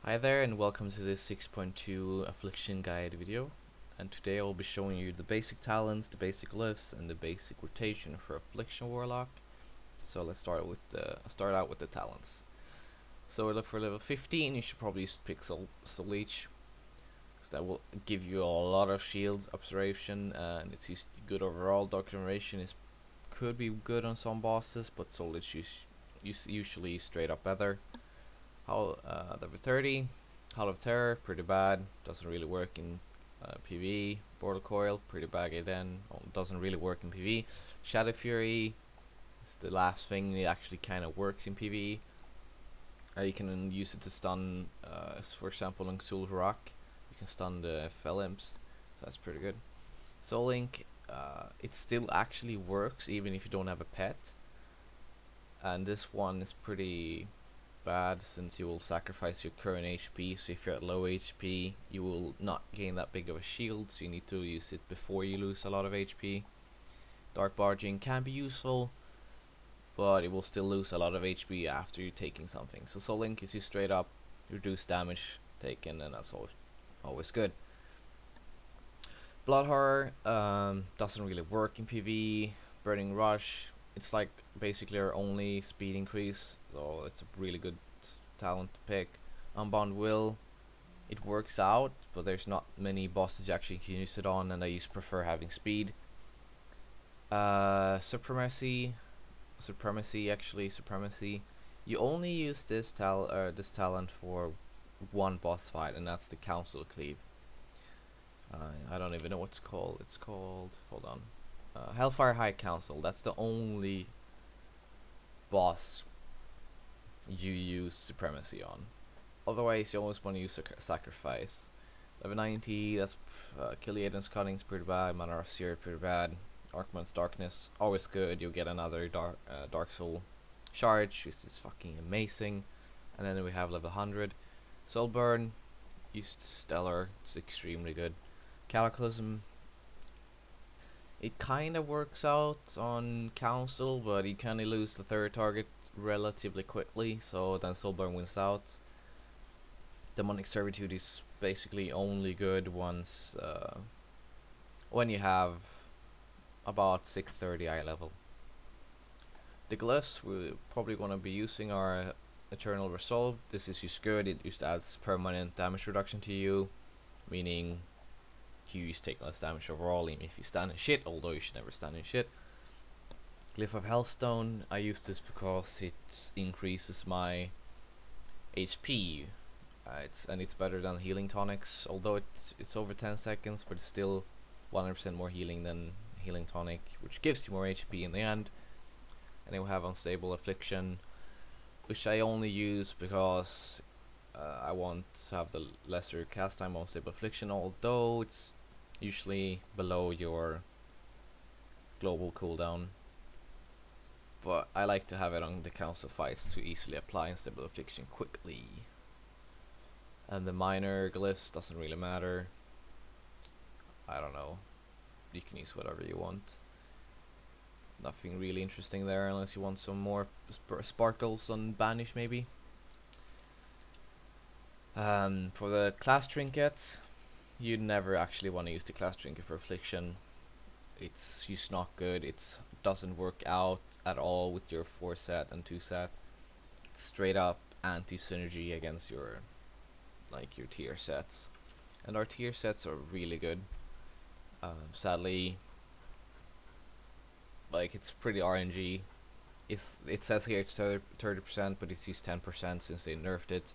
Hi there and welcome to this 6.2 Affliction guide video, and today I will be showing you the basic talents, the basic lifts and the basic rotation for Affliction Warlock. So let's start out with the talents. So for level 15 you should probably pick Soul Leech, because that will give you a lot of shields, observation, and it's good overall. Dark Generation could be good on some bosses, but Soul Leech usually straight up better. Level 30, Hall of Terror, pretty bad, doesn't really work in PvE. Border Coil, pretty bad again, doesn't really work in PvE. Shadow Fury is the last thing that actually kind of works in PvE. You can use it to stun, for example, on Xul Rock, you can stun the Fell Imps, so that's pretty good. Soul Link, it still actually works even if you don't have a pet, and this one is pretty bad since you will sacrifice your current HP. So if you're at low HP you will not gain that big of a shield, so you need to use it before you lose a lot of HP. Dark Barging can be useful, but it will still lose a lot of HP after you're taking something. So Soul Link is you straight up reduce damage taken, and that's always good. Blood Horror doesn't really work in PvE. Burning Rush, it's like basically our only speed increase, so it's a really good talent to pick. Unbound Will, it works out, but there's not many bosses you actually can use it on, and I used to prefer having speed. Supremacy. You only use this talent for one boss fight, and that's the Council Cleave. I don't even know what it's called. It's called, hold on, Hellfire High Council. That's the only boss you use Supremacy on. Otherwise you always want to use Sacrifice. Level 90, that's Killiaden's Cutting is pretty bad. Mana of Seer pretty bad. Archman's Darkness, always good. You'll get another Dark Soul charge, which is fucking amazing. And then we have level 100 Soulburn, used Stellar, it's extremely good. Cataclysm, it kinda works out on Council, but you kinda lose the third target relatively quickly, so then Soulburn wins out. Demonic Servitude is basically only good once when you have about 630 eye level. The glyphs we're probably gonna be using are Eternal Resolve. This is just good. It just adds permanent damage reduction to you, meaning you just take less damage overall even if you stand in shit, although you should never stand in shit. Glyph of Hellstone, I use this because it increases my HP. It's better than healing tonics, although it's over 10 seconds, but it's still 100% more healing than healing tonic, which gives you more HP in the end. And then we have Unstable Affliction, which I only use because I want to have the lesser cast time on Stable Affliction, although it's usually below your global cooldown. But I like to have it on the council fights to easily apply Unstable Affliction quickly. And the minor glyphs doesn't really matter. I don't know. You can use whatever you want. Nothing really interesting there unless you want some more sparkles on Banish maybe. For the class trinkets, you never actually want to use the class trinket for Affliction. It's just not good. It doesn't work out at all with your 4 set and 2 set. It's straight up anti-synergy against your tier sets, and our tier sets are really good. Sadly, it's pretty RNG. It says here it's 30%, but it's used 10% since they nerfed it.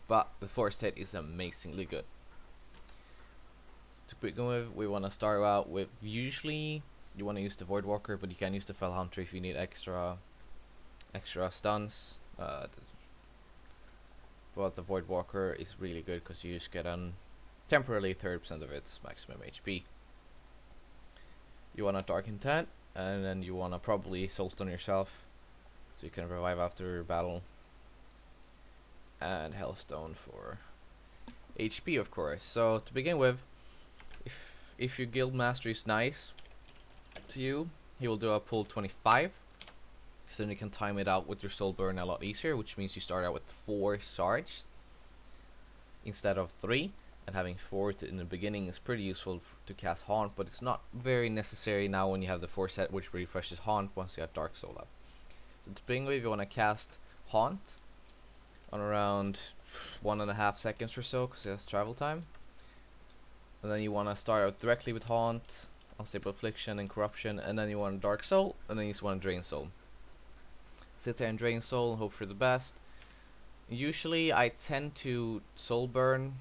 But the 4 set is amazingly good. To begin with, we want to start out with, usually you want to use the Voidwalker, but you can use the Fell Hunter if you need extra stuns. But the Voidwalker is really good because you just get temporarily 30% of its maximum HP. You want a Dark Intent, and then you want to probably Soulstone yourself so you can revive after battle. And Hellstone for HP, of course. So to begin with, if your guild master is nice to you, he will do a pull 25. So then you can time it out with your soul burn a lot easier, which means you start out with 4 charge. instead of 3, and having 4 in the beginning is pretty useful to cast Haunt, but it's not very necessary now when you have the 4 set, which refreshes Haunt once you have Dark Soul up. So to begin with, you want to cast Haunt on around 1.5 seconds or so, because it has travel time. And then you want to start out directly with Haunt, Unstable Affliction and Corruption, and then you want Dark Soul, and then you just want to Drain Soul. Sit there and Drain Soul and hope for the best. Usually I tend to Soul Burn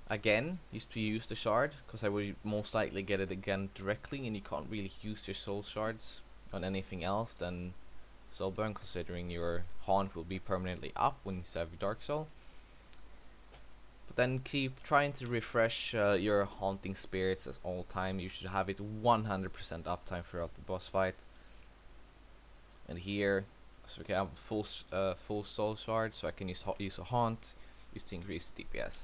again, used to use the shard, because I would most likely get it again directly, and you can't really use your soul shards on anything else than Soul Burn, considering your Haunt will be permanently up when you have your Dark Soul. But then keep trying to refresh your Haunting Spirits at all time. You should have it 100% uptime throughout the boss fight. And here, so we can have full soul shard, so I can use a Haunt, use to increase the DPS.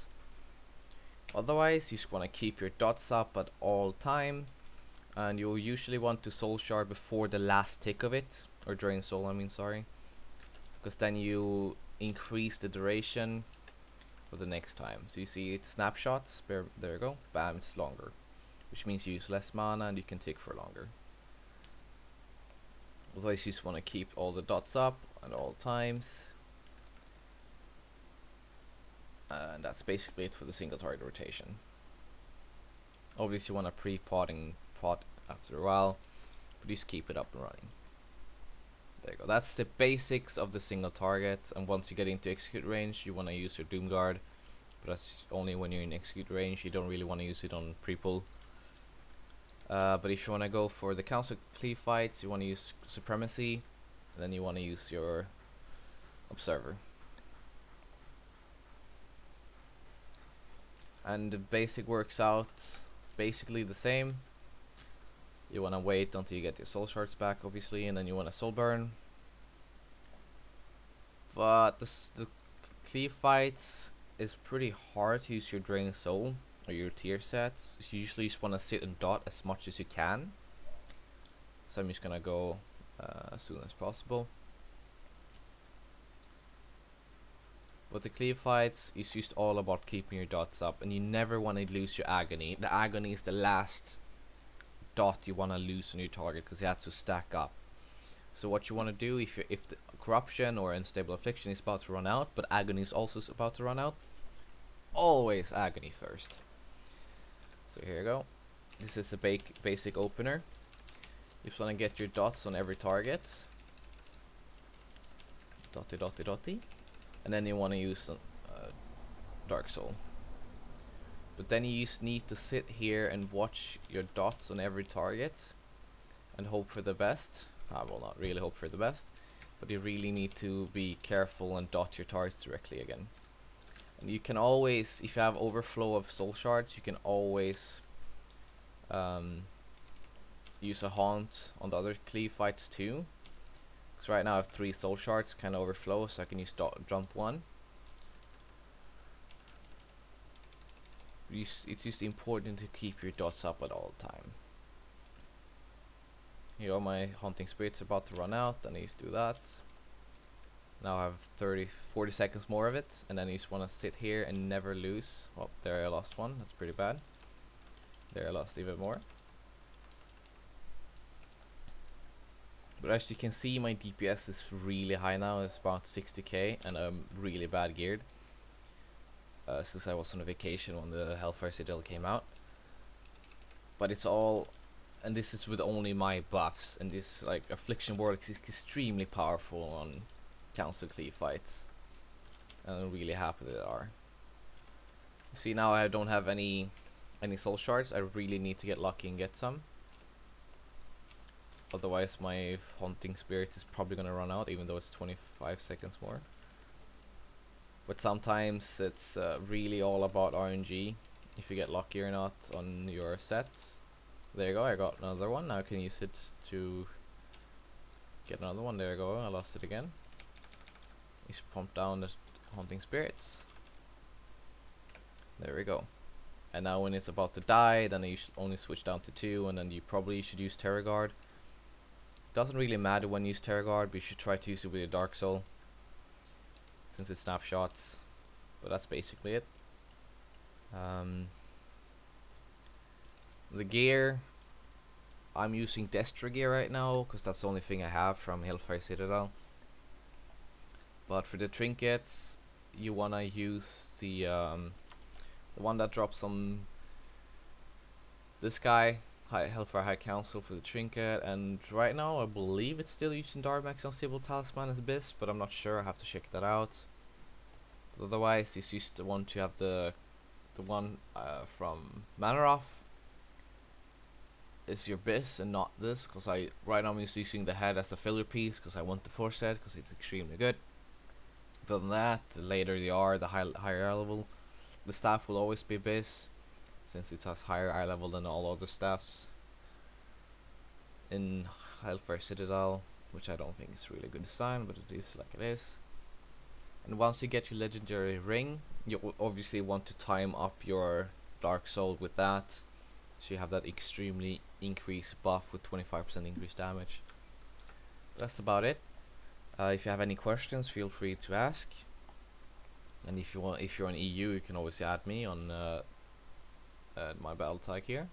Otherwise, you just want to keep your dots up at all time, and you'll usually want to soul shard before the last tick of it, or Drain Soul, I mean, sorry, because then you increase the duration for the next time. So you see it snapshots, there you go, bam, it's longer, which means you use less mana and you can tick for longer. Otherwise, you just want to keep all the dots up at all times. And that's basically it for the single target rotation. Obviously you want to pre-pot and pot after a while, but just keep it up and running. There you go, that's the basics of the single target, and once you get into execute range you want to use your Doom Guard, but that's only when you're in execute range. You don't really want to use it on pre-pull. But if you want to go for the council cleave fights, you want to use Supremacy, and then you want to use your Observer. And the basic works out basically the same. You want to wait until you get your soul shards back, obviously, and then you want to soul burn. But the cleave fights is pretty hard to use your Drain Soul or your tier sets. You usually just want to sit and dot as much as you can. So I'm just gonna go as soon as possible. But the cleave fights is just all about keeping your dots up, and you never want to lose your agony. The agony is the last dot you want to lose on your target, because it has to stack up. So what you want to do, if the corruption or unstable affliction is about to run out, but agony is also about to run out, always agony first. So here you go. This is the basic opener. You just want to get your dots on every target. Dotty dotty dotty. And then you want to use Dark Soul. But then you just need to sit here and watch your dots on every target and hope for the best. Well, not really hope for the best, but you really need to be careful and dot your targets directly again. And you can always, if you have overflow of soul shards, you can always use a Haunt on the other cleave fights too. Because right now I have 3 soul shards, kind of overflow, so I can use jump 1. It's just important to keep your dots up at all time. Here are my Haunting Spirits about to run out, and I just do that. Now I have 40 seconds more of it, and then you just want to sit here and never lose. Oh, there I lost one, that's pretty bad. There I lost even more. But as you can see, my DPS is really high now. It's about 60k, and I'm really bad geared. Since I was on a vacation when the Hellfire Citadel came out. But it's all, and this is with only my buffs, and this like Affliction Warlock is extremely powerful on council cleave fights. And I'm really happy they are. You see, now I don't have any soul shards. I really need to get lucky and get some. Otherwise my Haunting Spirit is probably gonna run out, even though it's 25 seconds more. But sometimes it's really all about RNG, if you get lucky or not on your sets. There you go, I got another one. Now I can use it to get another one. There you go, I lost it again. Just pump down the Haunting Spirits. There we go. And now when it's about to die, then you should only switch down to 2, and then you probably should use Terror Guard. Doesn't really matter when you use Terror Guard, but you should try to use it with your Dark Soul, since it snapshots. But that's basically it. The gear, I'm using Destra gear right now because that's the only thing I have from Hellfire Citadel. But for the trinkets, you wanna use the one that drops on this guy, Hellfire High Council, for the trinket. And right now, I believe it's still using Darmax Unstable Talisman as Abyss, but I'm not sure. I have to check that out. But otherwise, you used to want to have the one from Manaroth is your Abyss and not this, because right now I'm just using the head as a filler piece because I want the force head because it's extremely good. Other than that, the later you are, the higher level, the staff will always be Abyss, since it has higher eye level than all other staffs in Hellfire Citadel, which I don't think is really good design, but it is like it is. And once you get your legendary ring, you obviously want to time up your Dark Soul with that, so you have that extremely increased buff with 25% increased damage. That's about it. If you have any questions, feel free to ask. And if you're on EU, you can always add me on my battle tag here.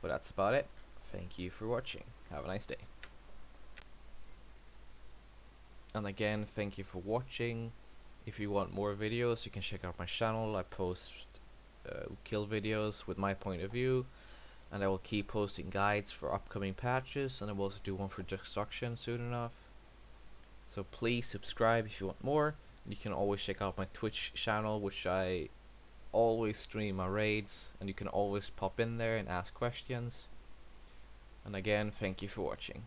But that's about it. Thank you for watching. Have a nice day. And again, thank you for watching. If you want more videos, you can check out my channel. I post kill videos with my point of view, and I will keep posting guides for upcoming patches, and I will also do one for destruction soon enough. So please subscribe if you want more. You can always check out my Twitch channel, which I always stream my raids, and you can always pop in there and ask questions. And again, thank you for watching.